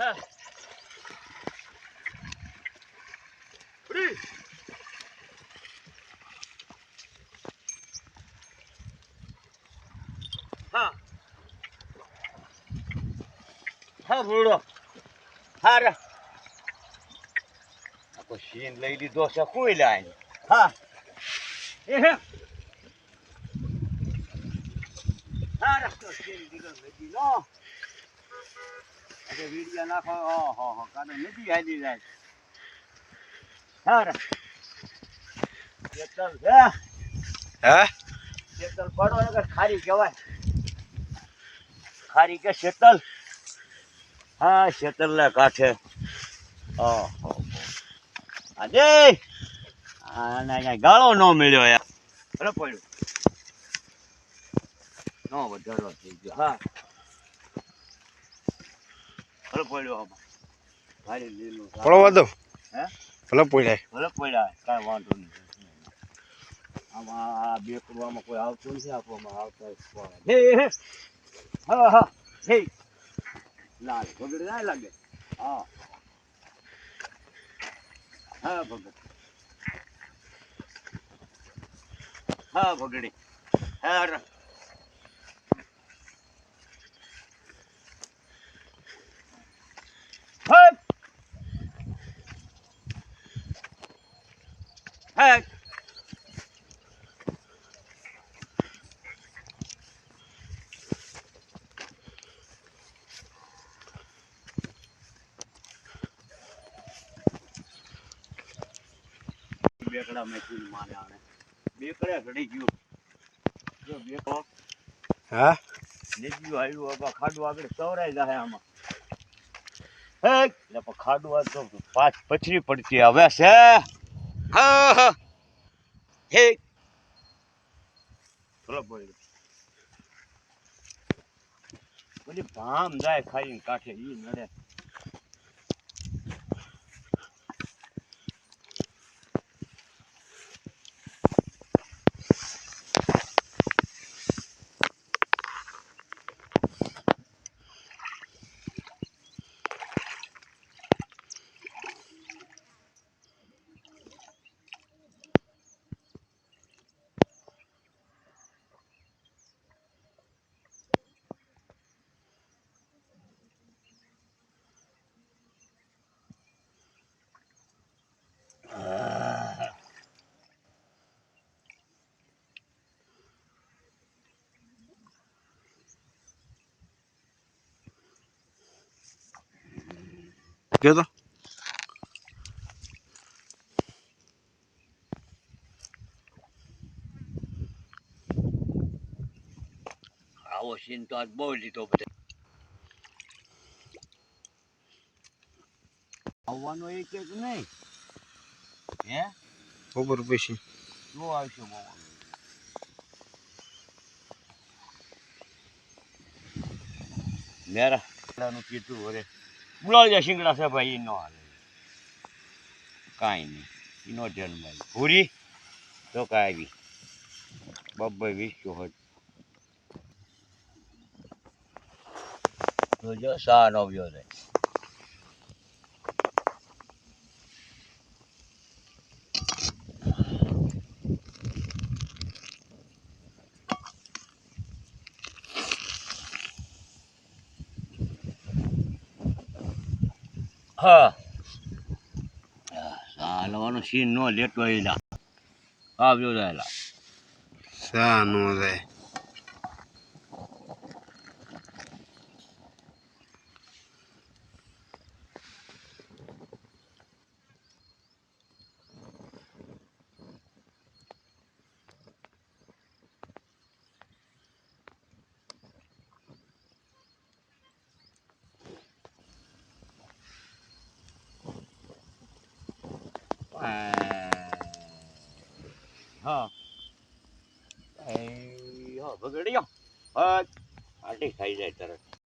હા હા હા ભૂડો હારા તો સીન લઈ લીધો છે કોઈ લાય હા એ હે હારા તો સીન દીધો નદી નો અરે વીડિયા નાખો હો કાનો નદી હાલી જાય હારા ચેતલ હે હે ચેતલ પડો ને ખારી કહેવાય ખારી કે શેતલ હા શેતલ ના કાંઠે ઓહો અરે આ ગાળો ન મળ્યો યાર અરે પડ્યો નો વધારો થઈ ગયો હા અરે પડ્યો આમાં ભારી લીલું ફળો વાદો હે ભલે પડ્યા ભલે પડ્યા કાંઈ વાંધો નહીં આમાં બે કરવામાં કોઈ આવતું નથી આપવામાં આવતા હે હે હા હા હે લાલ ભગડ ના લાગે હા હા ભગડ હા ભગડી હા હે બેકડા મેચી મારે આને બેકડે ઘડી ગયું જો બેકો હા નીચું આવ્યું હવે ખાડું આગળ સવરાઈ જાય આમાં હે એટલે ખાડું આ તો પાછ પછરી પડતી હવે છે હા હા હે બોલો બોલ બધી ભામ જાય ખાઈને કાંઠે ઈ નડે કયો તો આવો સીન તો આજ બહુ લીધો બધે આવવાનો એ કે નહીં હે ખબર પછી શું આવશે બહુ મેરા નું કીધું અરે બોલાવજે શીંગડા છે ભાઈ નો હાલે કાંઈ નહીં એનો જન્મ પૂરી તો કાંઈ આવી બબ્બે વીસ્યું હોય તો જો સા નો વ્યો જાય હા હાલવાનો સીન નો લેતો એલા આવ્યો જાયલા સા નો જાય હા એ હો બગડ્યો હા આટી ખાઈ જાય તરત